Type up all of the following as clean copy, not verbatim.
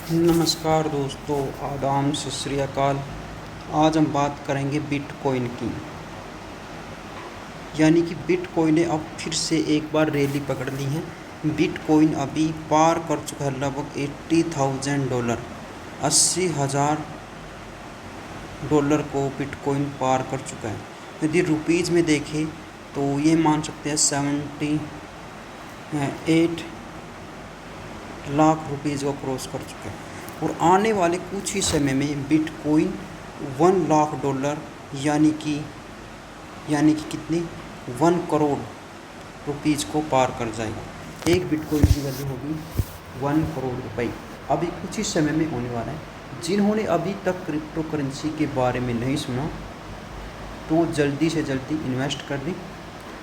नमस्कार दोस्तों, आदाब, सत श्री अकाल। आज हम बात करेंगे बिटकॉइन की। यानी कि बिटकॉइन ने अब फिर से एक बार रैली पकड़ ली है। बिटकॉइन अभी पार कर चुका है लगभग $80,000, $80,000 को बिटकॉइन पार कर चुका है। यदि रुपीज़ में देखें तो ये मान सकते हैं 78 लाख रुपीज़ को क्रॉस कर चुका है। और आने वाले कुछ ही समय में बिटकॉइन $1 लाख यानी कि कितनी 1 करोड़ रुपीज़ को पार कर जाएगा। एक बिटकॉइन की वैल्यू होगी 1 करोड़ रुपए। अभी कुछ ही समय में होने वाला है। जिन्होंने अभी तक क्रिप्टो करेंसी के बारे में नहीं सुना तो जल्दी से जल्दी इन्वेस्ट कर दें,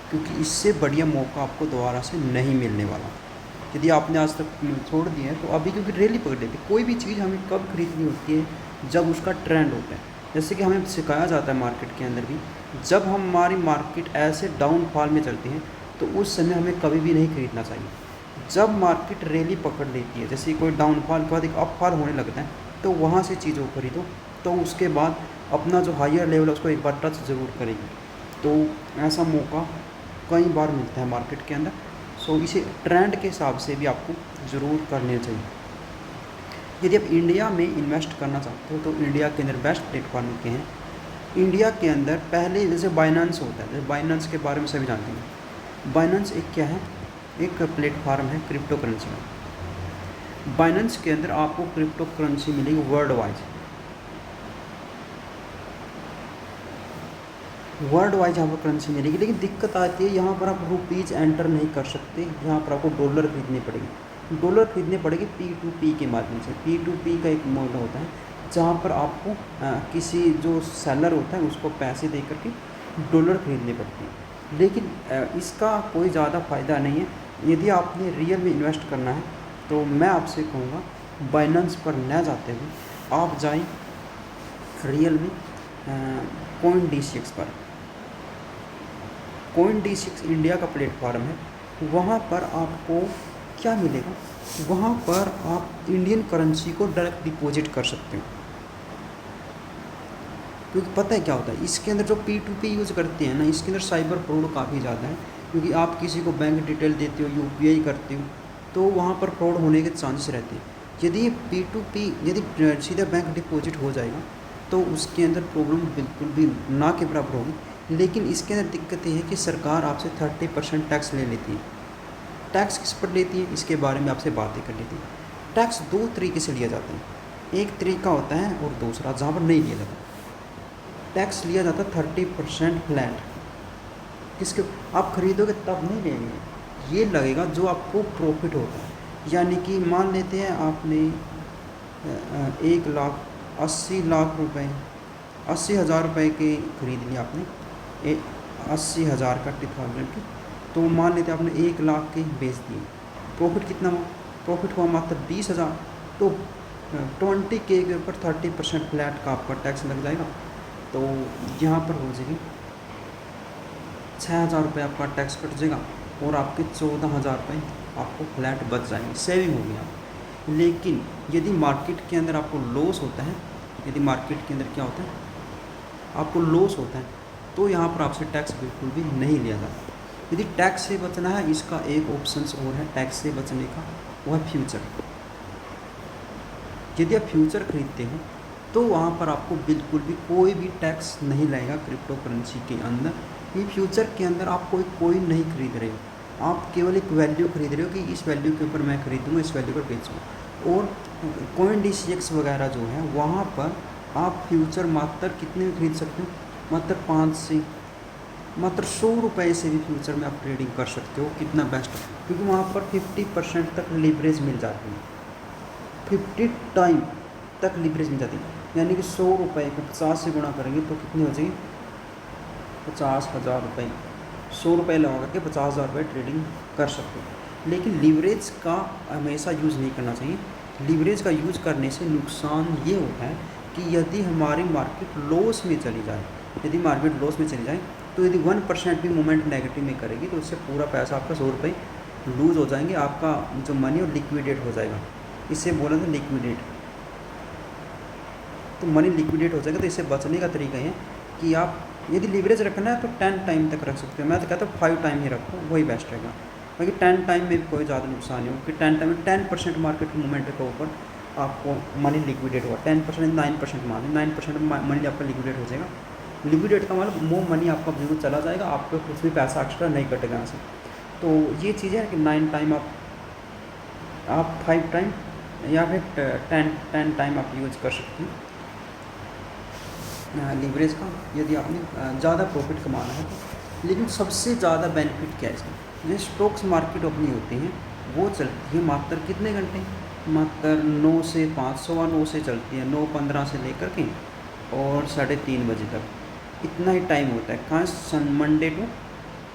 क्योंकि इससे बढ़िया मौका आपको दोबारा से नहीं मिलने वाला। यदि आपने आज तक छोड़ दिया है तो अभी, क्योंकि रैली पकड़ लेती है। कोई भी चीज़ हमें कब खरीदनी होती है? जब उसका ट्रेंड होता है। जैसे कि हमें सिखाया जाता है मार्केट के अंदर भी, जब हमारी मार्केट ऐसे डाउनफॉल में चलती है तो उस समय हमें कभी भी नहीं खरीदना चाहिए। जब मार्केट रैली पकड़ लेती है, जैसे कोई डाउनफॉल के बाद एक अपफॉल होने लगता है, तो वहाँ से चीज़ों को खरीदो, तो उसके बाद अपना जो हायर लेवल है उसको एक बार टच ज़रूर करेगी। तो ऐसा मौका कई बार मिलता है मार्केट के अंदर। सो इसे ट्रेंड के हिसाब से भी आपको ज़रूर करने चाहिए। यदि आप इंडिया में इन्वेस्ट करना चाहते हो तो इंडिया के अंदर बेस्ट प्लेटफॉर्म के हैं। इंडिया के अंदर पहले जैसे बाइनेंस होता है, जैसे बाइनेंस के बारे में सभी जानते हैं। बाइनेंस एक क्या है? एक प्लेटफॉर्म है क्रिप्टो करेंसी का। बाइनेंस के अंदर आपको क्रिप्टो करेंसी मिलेगी वर्ल्ड वाइज यहाँ पर करेंसी मिलेगी। लेकिन दिक्कत आती है, यहाँ पर आप रुपीज़ एंटर नहीं कर सकते। यहाँ पर आपको डॉलर खरीदने पड़ेगी P2P के माध्यम से। P2P का एक मॉडल होता है जहाँ पर आपको किसी जो सेलर होता है उसको पैसे दे करके डॉलर खरीदने पड़ते हैं। लेकिन इसका कोई ज़्यादा फ़ायदा नहीं है। यदि आपने रियल में इन्वेस्ट करना है तो मैं आपसे कहूँगा, बाइनेंस पर न जाते हुए आप जाएँ रियल में CoinDCX पर। CoinDCX इंडिया का प्लेटफॉर्म है। वहाँ पर आपको क्या मिलेगा? वहाँ पर आप इंडियन करेंसी को डायरेक्ट डिपॉजिट कर सकते हो। क्योंकि पता है क्या होता है, इसके अंदर जो P2P यूज़ करते हैं ना, इसके अंदर साइबर फ्रॉड काफ़ी ज़्यादा है। क्योंकि आप किसी को बैंक डिटेल देते हो, UPI करते हो, तो वहाँ पर फ्रॉड होने के चांसेस रहते हैं। यदि P2P यदि सीधा बैंक डिपॉजिट हो जाएगा तो उसके अंदर प्रॉब्लम बिल्कुल भी ना के बराबर होगी। लेकिन इसके अंदर दिक्कत ये है कि सरकार आपसे 30% टैक्स ले लेती है। टैक्स किस पर लेती है, इसके बारे में आपसे बातें कर लेती है। टैक्स दो तरीके से लिया जाता है। एक तरीका होता है और दूसरा जहाँ पर नहीं लिया जाता। टैक्स लिया जाता है 30% फ्लैट। किसके आप खरीदोगे तब नहीं लेंगे, ये लगेगा जो आपको प्रॉफिट होता है। यानी कि मान लेते हैं आपने 1,80,00,000 रुपये, 80,000 रुपये के खरीद लिया आपने, 80,000 का 2000 की, तो मान लेते हैं आपने 1,00,000 के बेच दिए। प्रॉफिट कितना हुआ? प्रॉफिट हुआ मात्र 20,000। तो 20K के ऊपर 30% फ्लैट का आपका टैक्स लग जाएगा। तो यहाँ पर हो जाएगी 6,000 रुपये आपका टैक्स कट जाएगा और आपके 14,000 रुपये आपको फ्लैट बच जाएंगे, सेविंग होगी आप। लेकिन यदि मार्केट के अंदर आपको लॉस होता है, यदि मार्केट के अंदर क्या होता है, आपको लॉस होता है, तो यहाँ पर आपसे टैक्स बिल्कुल भी नहीं लिया जाता। यदि टैक्स से बचना है, इसका एक ऑप्शन और है टैक्स से बचने का, वो है फ्यूचर। यदि आप फ्यूचर खरीदते हो तो वहाँ पर आपको बिल्कुल भी कोई भी टैक्स नहीं लगेगा क्रिप्टो करेंसी के अंदर। ये फ्यूचर के अंदर आप कोई कॉइन नहीं खरीद रहे हो, आप केवल एक वैल्यू खरीद रहे हो कि इस वैल्यू के ऊपर मैं खरीदूँगा, इस वैल्यू पर बेचूँगा। और CoinDCX वगैरह जो है, वहाँ पर आप फ्यूचर मात्र कितने में खरीद सकते हो? मात्र 5 से मात्र 100 रुपये से भी फ्यूचर में आप ट्रेडिंग कर सकते हो। कितना बेस्ट है, क्योंकि वहाँ पर 50% तक लीवरेज मिल जाती है। 50 टाइम तक लीवरेज मिल जाती है। यानी कि 100 रुपये को 50 से गुणा करेंगे तो कितनी हो जाएगी? 50,000 रुपये। 100 रुपये लगा करके 50,000 रुपये ट्रेडिंग कर सकते हो। लेकिन लीवरेज का हमेशा यूज़ नहीं करना चाहिए। लीवरेज का यूज़ करने से नुकसान ये होता है कि यदि हमारी मार्केट लॉस में चली जाए, तो यदि 1% भी मूवमेंट नेगेटिव में करेगी तो उससे पूरा पैसा आपका 100 रुपये लूज़ हो जाएंगे। आपका जो मनी और लिक्विडेट हो जाएगा। इसे बोला था लिक्विडेट। तो मनी लिक्विडेट हो जाएगा। तो इससे बचने का तरीका है कि आप यदि लीवरेज रखना है तो 10 टाइम तक रख सकते हो। मैं तो कहता हूँ 5 टाइम ही रखो, वही बेस्ट रहेगा, क्योंकि 10 टाइम में भी कोई ज़्यादा नुकसान नहीं होगा। क्योंकि 10 टाइम में 10% मार्केट मूवमेंट के ऊपर आपको मनी लिक्विडेट हुआ, 10% 9% मान लें, 9% मनी आपका लिक्विडेट हो जाएगा। लिक्विडेट का मतलब वो मनी आपका जरूर चला जाएगा, आपको कुछ भी पैसा एक्स्ट्रा नहीं कटेगा यहाँ से। तो ये चीज़ है कि 9 टाइम आप 5 टाइम या फिर 10 टाइम आप यूज़ कर सकते हैं लीवरेज का, यदि आपने ज़्यादा प्रॉफिट कमाना है तो। लेकिन सबसे ज़्यादा बेनिफिट क्या है इसमें, जो स्टॉक्स मार्केट अपनी होती हैं वो चलती है मात्र कितने घंटे, मात्र 9 से 5, 9:15 से चलती है, 9:15 से लेकर के और 3:30 बजे तक, इतना ही टाइम होता है। कहाँ, मंडे टू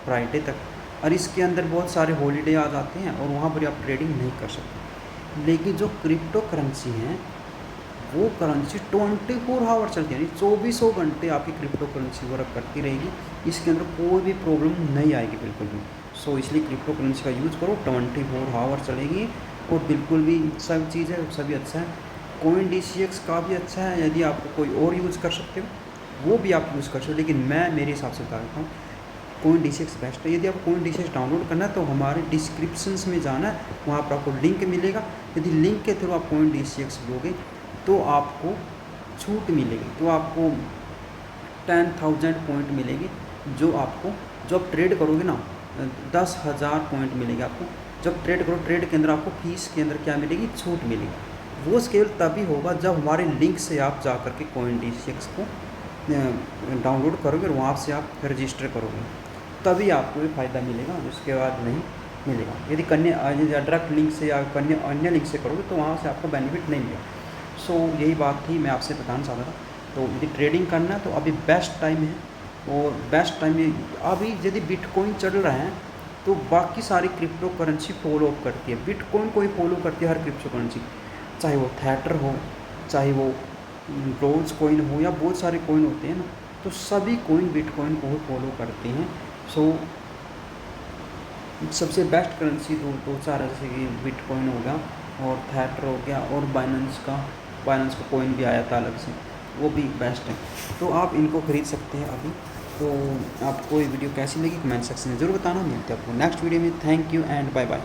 फ्राइडे तक। और इसके अंदर बहुत सारे हॉलीडे आ जाते हैं और वहाँ पर आप ट्रेडिंग नहीं कर सकते। लेकिन जो क्रिप्टो करेंसी हैं वो करेंसी 24 आवर चलती है, यानी 24 घंटे आपकी क्रिप्टो करेंसी वर्क करती रहेगी। इसके अंदर कोई भी प्रॉब्लम नहीं आएगी बिल्कुल भी। सो इसलिए क्रिप्टो करेंसी का यूज़ करो, 24 आवर चलेगी और बिल्कुल भी सब चीज़ है, सभी अच्छा है। CoinDCX का भी अच्छा है, यदि आपको कोई और यूज़ कर सकते हो वो भी आप यूज़ कर सकते हो, लेकिन मैं मेरे हिसाब से बता देता हूँ CoinDCX बेस्ट है। यदि आपको CoinDCX डाउनलोड करना है तो हमारे डिस्क्रिप्शंस में जाना है, वहाँ पर आपको लिंक मिलेगा। यदि लिंक के थ्रू आप CoinDCX लोगे तो आपको छूट मिलेगी, तो आपको 10,000 पॉइंट मिलेगी, जो आपको जब ट्रेड करोगे ना 10,000 पॉइंट मिलेगी आपको। जब ट्रेड करो, ट्रेड के अंदर आपको फीस के अंदर क्या मिलेगी, छूट मिलेगी। वो केवल तभी होगा जब हमारे लिंक से आप जा कर के CoinDCX को डाउनलोड करोगे और वहाँ से आप रजिस्टर करोगे, तभी आपको ये फ़ायदा मिलेगा, उसके बाद नहीं मिलेगा। यदि डायरेक्ट लिंक से या अन्य लिंक से करोगे तो वहाँ से आपको बेनिफिट नहीं मिलेगा। सो यही बात थी, मैं आपसे बताना चाहता था। तो यदि ट्रेडिंग करना है तो अभी बेस्ट टाइम है, और बेस्ट टाइम है अभी। यदि बिटकॉइन चल रहा है तो बाकी सारी क्रिप्टो करेंसी फॉलो अप करती है, बिटकॉइन को ही फॉलो करती है हर क्रिप्टो करेंसी, चाहे वो थेटर हो, चाहे वो डोज कॉइन हो, या बहुत सारे कॉइन होते हैं ना, तो सभी कॉइन बिटकॉइन को ही फॉलो करते हैं। सो सबसे बेस्ट करेंसी दो चार जैसे कि बिटकॉइन हो गया और थेटर हो गया, और बाइनेंस का कॉइन भी आया था अलग से, वो भी बेस्ट है। तो आप इनको ख़रीद सकते हैं अभी। तो आपको ये वीडियो कैसी लगी कमेंट सेक्शन में ज़रूर बताना। मिलते हैं आपको नेक्स्ट वीडियो में। Thank you and bye bye.